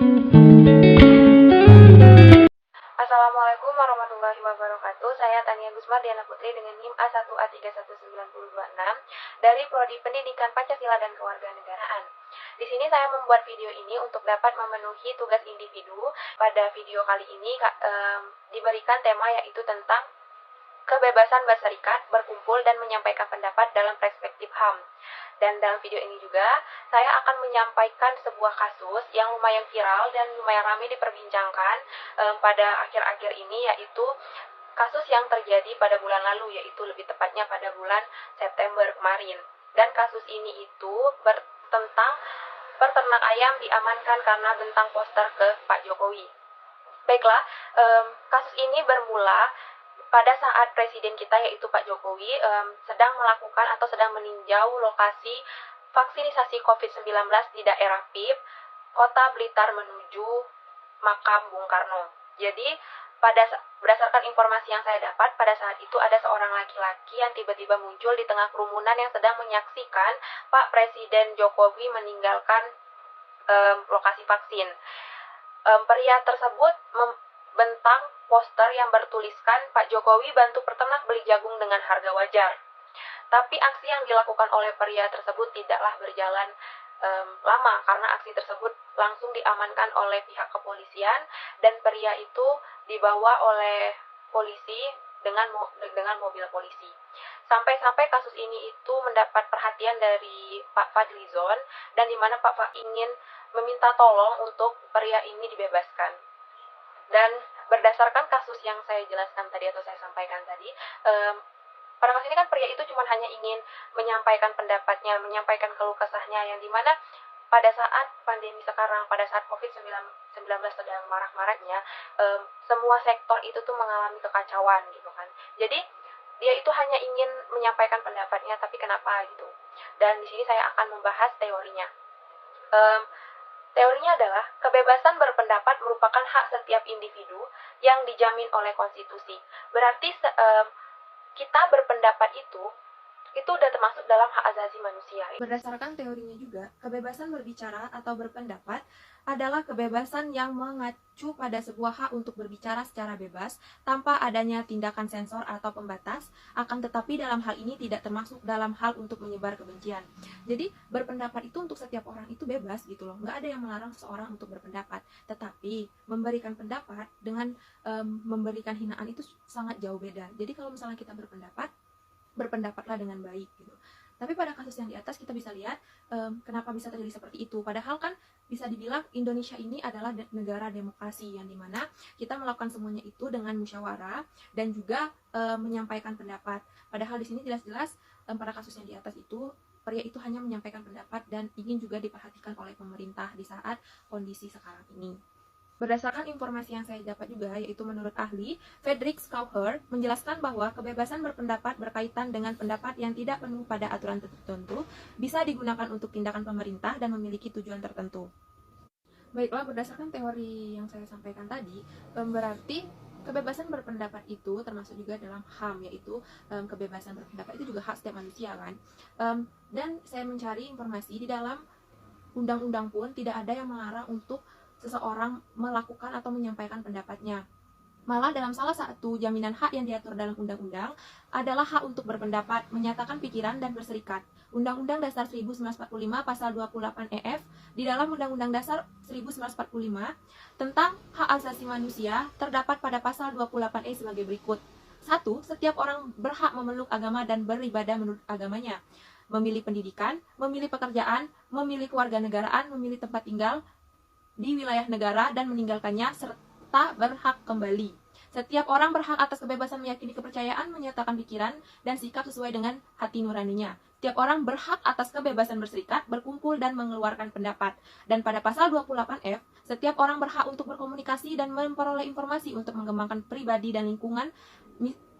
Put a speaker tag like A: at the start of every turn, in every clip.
A: Assalamualaikum warahmatullahi wabarakatuh. Saya Tania Gusmar Diana Putri dengan NIM A1A31996 dari Prodi Pendidikan Pancasila dan Kewarganegaraan. Di sini saya membuat video ini untuk dapat memenuhi tugas individu. Pada video kali ini diberikan tema yaitu tentang kebebasan berserikat, berkumpul, dan menyampaikan pendapat dalam perspektif HAM. Dan dalam video ini juga, saya akan menyampaikan sebuah kasus yang lumayan viral dan lumayan ramai diperbincangkan pada akhir-akhir ini, yaitu kasus yang terjadi pada bulan lalu, yaitu lebih tepatnya pada bulan September kemarin. Dan kasus ini itu tentang peternak ayam diamankan karena bentang poster ke Pak Jokowi. Baiklah, kasus ini bermula pada saat Presiden kita yaitu Pak Jokowi sedang melakukan atau sedang meninjau lokasi vaksinasi COVID-19 di daerah PIP, Kota Blitar menuju makam Bung Karno. Jadi, berdasarkan informasi yang saya dapat, pada saat itu ada seorang laki-laki yang tiba-tiba muncul di tengah kerumunan yang sedang menyaksikan Pak Presiden Jokowi meninggalkan lokasi vaksin. Pria tersebut membentang poster yang bertuliskan Pak Jokowi bantu peternak beli jagung dengan harga wajar. Tapi aksi yang dilakukan oleh pria tersebut tidaklah berjalan lama karena aksi tersebut langsung diamankan oleh pihak kepolisian dan pria itu dibawa oleh polisi dengan mobil polisi. Sampai-sampai kasus ini itu mendapat perhatian dari Pak Fadlizon dan di mana Pak Fadlizon ingin meminta tolong untuk pria ini dibebaskan. Dan berdasarkan kasus yang saya jelaskan tadi atau saya sampaikan tadi, pada kasus ini kan pria itu cuma hanya ingin menyampaikan pendapatnya, menyampaikan keluh kesahnya, yang dimana pada saat pandemi sekarang, pada saat COVID-19 sedang marak-maraknya, semua sektor itu tuh mengalami kekacauan gitu kan. Jadi dia itu hanya ingin menyampaikan pendapatnya, tapi kenapa gitu. Dan di sini saya akan membahas teorinya. Teorinya adalah kebebasan berpendapat merupakan hak setiap individu yang dijamin oleh konstitusi. Berarti kita berpendapat itu udah termasuk dalam hak asasi manusia. Berdasarkan teorinya juga, kebebasan berbicara atau berpendapat adalah kebebasan yang mengacu pada sebuah hak untuk berbicara secara bebas tanpa adanya tindakan sensor atau pembatas, akan tetapi dalam hal ini tidak termasuk dalam hal untuk menyebar kebencian. Jadi berpendapat itu untuk setiap orang itu bebas gitu loh, nggak ada yang melarang seseorang untuk berpendapat. Tetapi memberikan pendapat dengan memberikan hinaan itu sangat jauh beda. Jadi kalau misalnya kita berpendapat, berpendapatlah dengan baik gitu. Tapi pada kasus yang di atas kita bisa lihat kenapa bisa terjadi seperti itu. Padahal kan bisa dibilang Indonesia ini adalah negara demokrasi yang dimana kita melakukan semuanya itu dengan musyawarah dan juga menyampaikan pendapat. Padahal di sini jelas-jelas pada kasus yang di atas itu pria itu hanya menyampaikan pendapat dan ingin juga diperhatikan oleh pemerintah di saat kondisi sekarang ini. Berdasarkan informasi yang saya dapat juga, yaitu menurut ahli, Frederick Schauer menjelaskan bahwa kebebasan berpendapat berkaitan dengan pendapat yang tidak penuh pada aturan tertentu bisa digunakan untuk tindakan pemerintah dan memiliki tujuan tertentu. Baiklah, berdasarkan teori yang saya sampaikan tadi, berarti kebebasan berpendapat itu termasuk juga dalam HAM, yaitu kebebasan berpendapat itu juga hak setiap manusia kan. Dan saya mencari informasi di dalam undang-undang pun tidak ada yang melarang untuk seseorang melakukan atau menyampaikan pendapatnya. Malah dalam salah satu jaminan hak yang diatur dalam undang-undang adalah hak untuk berpendapat, menyatakan pikiran, dan berserikat. Undang-Undang Dasar 1945 Pasal 28 EF di dalam Undang-Undang Dasar 1945 tentang hak asasi manusia terdapat pada Pasal 28E sebagai berikut. 1. Setiap orang berhak memeluk agama dan beribadah menurut agamanya, memilih pendidikan, memilih pekerjaan, memilih kewarganegaraan, memilih tempat tinggal di wilayah negara dan meninggalkannya, serta berhak kembali. Setiap orang berhak atas kebebasan meyakini kepercayaan, menyatakan pikiran dan sikap sesuai dengan hati nuraninya. Setiap orang berhak atas kebebasan berserikat, berkumpul, dan mengeluarkan pendapat. Dan pada pasal 28F, setiap orang berhak untuk berkomunikasi dan memperoleh informasi untuk mengembangkan pribadi dan lingkungan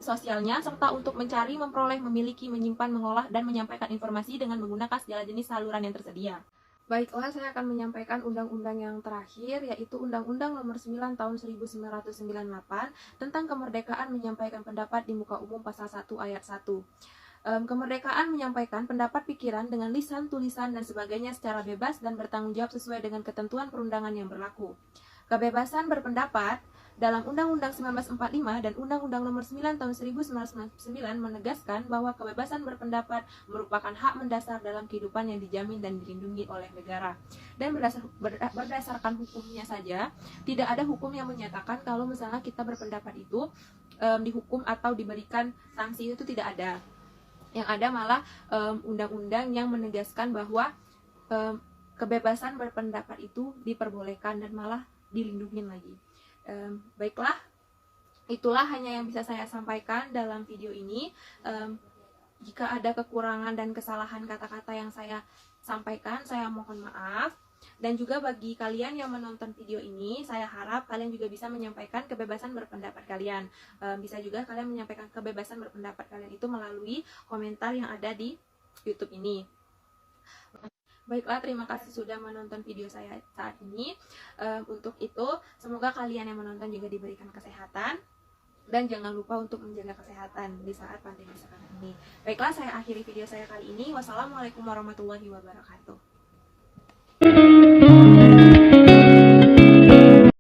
A: sosialnya, serta untuk mencari, memperoleh, memiliki, menyimpan, mengolah, dan menyampaikan informasi dengan menggunakan segala jenis saluran yang tersedia. Baiklah, saya akan menyampaikan undang-undang yang terakhir, yaitu Undang-Undang Nomor 9 Tahun 1998 tentang kemerdekaan menyampaikan pendapat di muka umum pasal 1 ayat 1. Kemerdekaan menyampaikan pendapat, pikiran dengan lisan, tulisan, dan sebagainya secara bebas dan bertanggung jawab sesuai dengan ketentuan perundangan yang berlaku. Kebebasan berpendapat dalam Undang-Undang 1945 dan Undang-Undang Nomor 9 Tahun 1999 menegaskan bahwa kebebasan berpendapat merupakan hak mendasar dalam kehidupan yang dijamin dan dilindungi oleh negara. Dan berdasarkan hukumnya saja, tidak ada hukum yang menyatakan kalau misalnya kita berpendapat itu dihukum atau diberikan sanksi, itu tidak ada. Yang ada malah undang-undang yang menegaskan bahwa kebebasan berpendapat itu diperbolehkan dan malah dilindungi lagi. Baiklah, itulah hanya yang bisa saya sampaikan dalam video ini. Jika ada kekurangan dan kesalahan kata-kata yang saya sampaikan, saya mohon maaf. Dan juga bagi kalian yang menonton video ini, saya harap kalian juga bisa menyampaikan kebebasan berpendapat kalian. Bisa juga kalian menyampaikan kebebasan berpendapat kalian itu melalui komentar yang ada di YouTube ini. Baiklah, terima kasih sudah menonton video saya saat ini. Untuk itu, semoga kalian yang menonton juga diberikan kesehatan. Dan jangan lupa untuk menjaga kesehatan di saat pandemi sekarang ini. Baiklah, saya akhiri video saya kali ini. Wassalamualaikum warahmatullahi wabarakatuh.